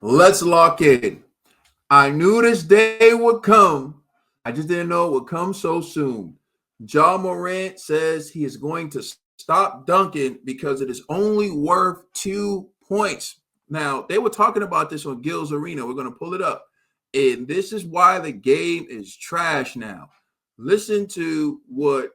Let's lock in. I knew this day would come. I just didn't know it would come so soon. Morant says he is going to stop dunking because it is only worth 2 points. Now, they were talking about this on Gil's Arena. We're going to pull it up. And this is why the game is trash now. Listen to what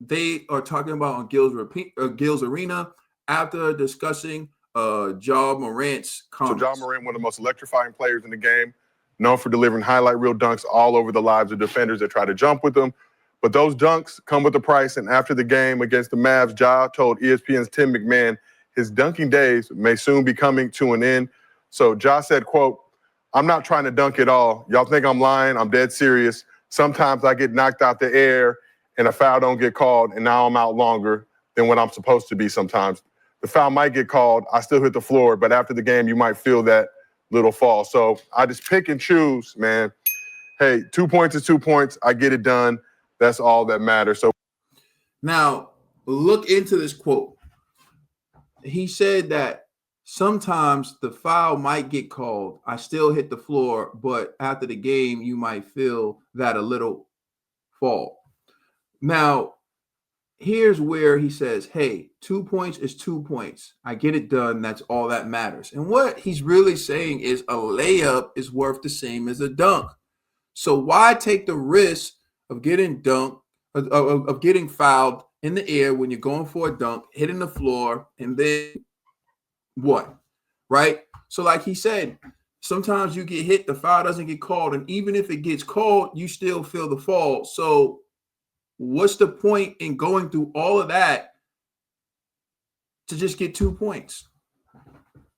they are talking about on Gil's Arena after discussing Morant's So comments. Morant, one of the most electrifying players in the game, known for delivering highlight reel dunks all over the lives of defenders that try to jump with him. But those dunks come with a price, and after the game against the Mavs, Ja told ESPN's Tim McMahon his dunking days may soon be coming to an end. So Ja said, quote, "I'm not trying to dunk at all. Y'all think I'm lying? I'm dead serious. Sometimes I get knocked out the air and a foul don't get called, and now I'm out longer than what I'm supposed to be sometimes. The foul might get called. I still hit the floor, but after the game, you might feel that little fall." So I just pick and choose, man. Hey, 2 points is 2 points. I get it done. That's all that matters. So now look into this quote. He said that sometimes the foul might get called. I still hit the floor, but after the game, you might feel that a little fall. Now, here's where he says, hey, 2 points is 2 points. I get it done. That's all that matters. And what he's really saying is a layup is worth the same as a dunk. So why take the risk of getting dunked, of getting fouled in the air when you're going for a dunk, hitting the floor, and then what? Right? So like he said, sometimes you get hit, the foul doesn't get called. And even if it gets called, you still feel the fall. So what's the point in going through all of that to just get 2 points?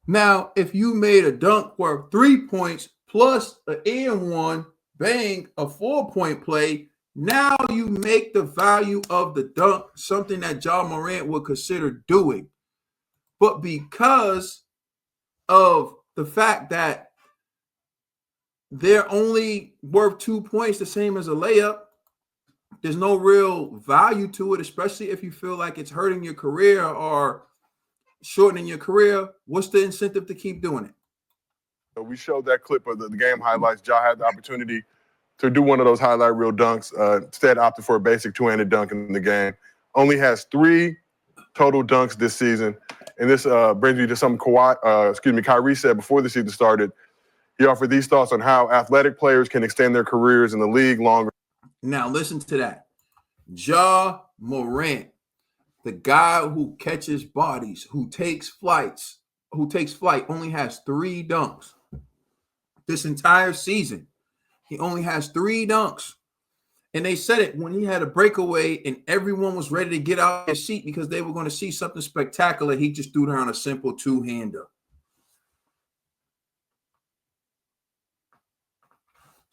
Now, if you made a dunk worth 3 points plus an and one, bang, a 4-point play, now you make the value of the dunk something that Morant would consider doing. But because of the fact that they're only worth 2 points, the same as a layup, there's no real value to it, especially if you feel like it's hurting your career or shortening your career. What's the incentive to keep doing it? So we showed that clip of the game highlights. Ja had the opportunity to do one of those highlight reel dunks. Instead, opted for a basic two-handed dunk in the game. Only has 3 total dunks this season. And this brings me to something Kyrie said before the season started. He offered these thoughts on how athletic players can extend their careers in the league longer. Now listen to that. Morant, the guy who catches bodies, who takes flight, only has 3 dunks. This entire season, he only has 3 dunks. And they said it when he had a breakaway and everyone was ready to get out of their seat because they were going to see something spectacular. He just threw down a simple 2-hander.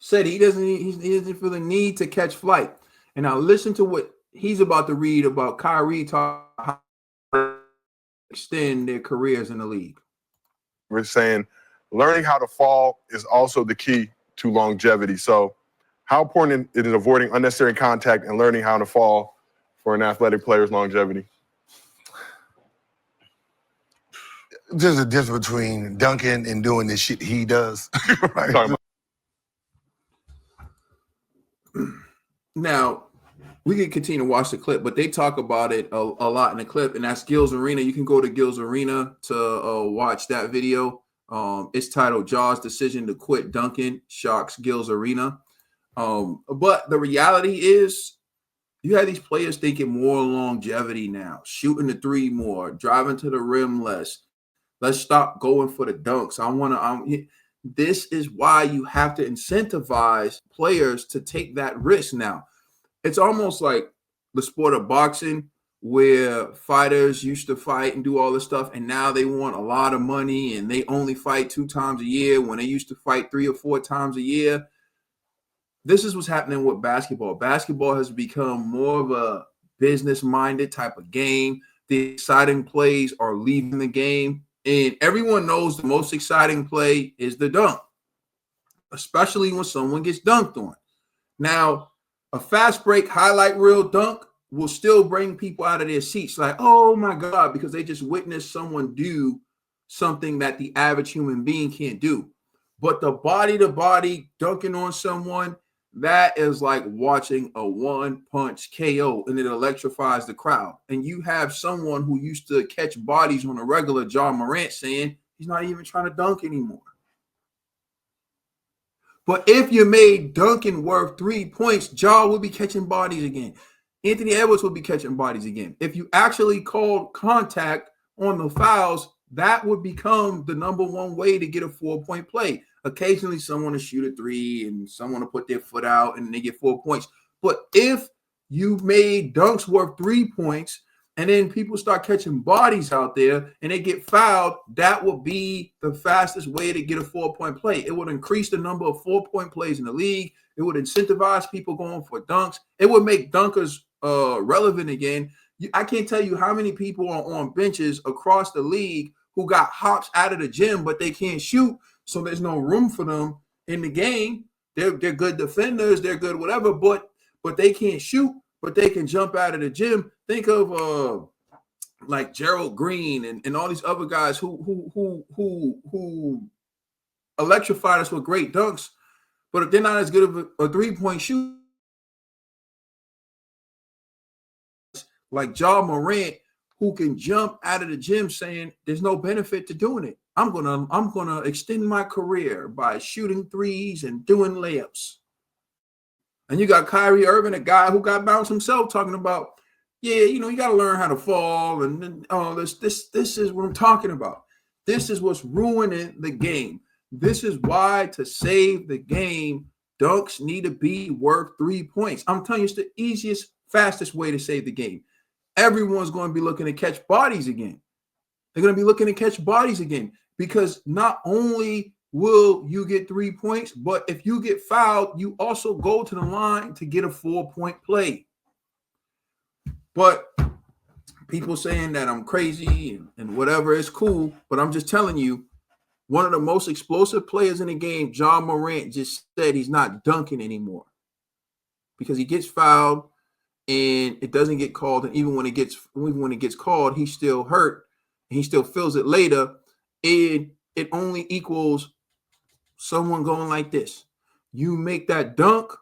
Said he doesn't feel the need to catch flight. And now listen to what he's about to read about Kyrie talking how to extend their careers in the league. We're saying learning how to fall is also the key to longevity. So how important it is avoiding unnecessary contact and learning how to fall for an athletic player's longevity? There's a difference between dunking and doing this shit he does. Right? Now, we can continue to watch the clip, but they talk about it a lot in the clip, and that's Gil's Arena. You can go to Gil's Arena to watch that video. It's titled Ja's Decision to Quit Dunking Shocks Gil's Arena. But the reality is you have these players thinking more longevity now, shooting the 3 more, driving to the rim less. Let's stop going for the dunks. This is why you have to incentivize players to take that risk now. It's almost like the sport of boxing where fighters used to fight and do all this stuff, and now they want a lot of money and they only fight 2 times a year when they used to fight 3 or 4 times a year. This is what's happening with basketball. Basketball has become more of a business-minded type of game. The exciting plays are leaving the game, and everyone knows the most exciting play is the dunk, especially when someone gets dunked on. Now, a fast break highlight reel dunk will still bring people out of their seats like, oh my God, because they just witnessed someone do something that the average human being can't do. But the body-to-body dunking on someone, that is like watching a one-punch KO, and it electrifies the crowd. And you have someone who used to catch bodies on a regular, Ja Morant, saying he's not even trying to dunk anymore. But if you made Duncan worth 3 points, Ja will be catching bodies again. Anthony Edwards will be catching bodies again. If you actually called contact on the fouls, that would become the number one way to get a 4-point play. Occasionally, someone will shoot a three and someone will put their foot out and they get 4 points. But if you made dunks worth 3 points, and then people start catching bodies out there and they get fouled, that would be the fastest way to get a 4-point play. It would increase the number of 4-point plays in the league. It would incentivize people going for dunks. It would make dunkers relevant again. I can't tell you how many people are on benches across the league who got hops out of the gym, but they can't shoot, so there's no room for them in the game. They're good defenders, they're good whatever, but they can't shoot, but they can jump out of the gym. Think of like Gerald Green and all these other guys who electrified us with great dunks, but if they're not as good of a 3-point shoot like Ja Morant, who can jump out of the gym saying there's no benefit to doing it. I'm gonna extend my career by shooting threes and doing layups. And you got Kyrie Irving, a guy who got bounced himself, talking about, yeah, you know, you got to learn how to fall. And this is what I'm talking about. This is what's ruining the game. This is why, to save the game, dunks need to be worth 3 points. I'm telling you, it's the easiest, fastest way to save the game. Everyone's going to be looking to catch bodies again. They're going to be looking to catch bodies again, because not only will you get 3 points, but if you get fouled, you also go to the line to get a 4-point play. But people saying that I'm crazy and whatever is cool, but I'm just telling you, one of the most explosive players in the game, Ja Morant, just said he's not dunking anymore because he gets fouled and it doesn't get called. And even when it gets called, he's still hurt and he still feels it later. And it only equals someone going like this. You make that dunk,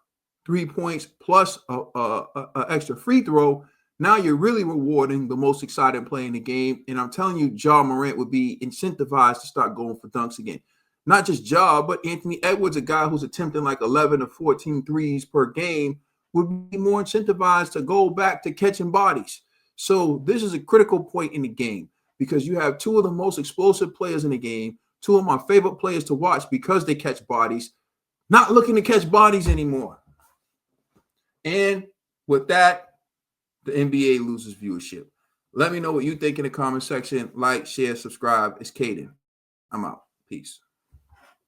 3 points plus a extra free throw. Now you're really rewarding the most exciting play in the game. And I'm telling you, Ja Morant would be incentivized to start going for dunks again. Not just Ja, but Anthony Edwards, a guy who's attempting like 11 to 14 threes per game, would be more incentivized to go back to catching bodies. So this is a critical point in the game because you have two of the most explosive players in the game, two of my favorite players to watch because they catch bodies, not looking to catch bodies anymore. And with that, the NBA loses viewership. Let me know what you think in the comment section. Like, share, subscribe. It's Caden. I'm out. Peace.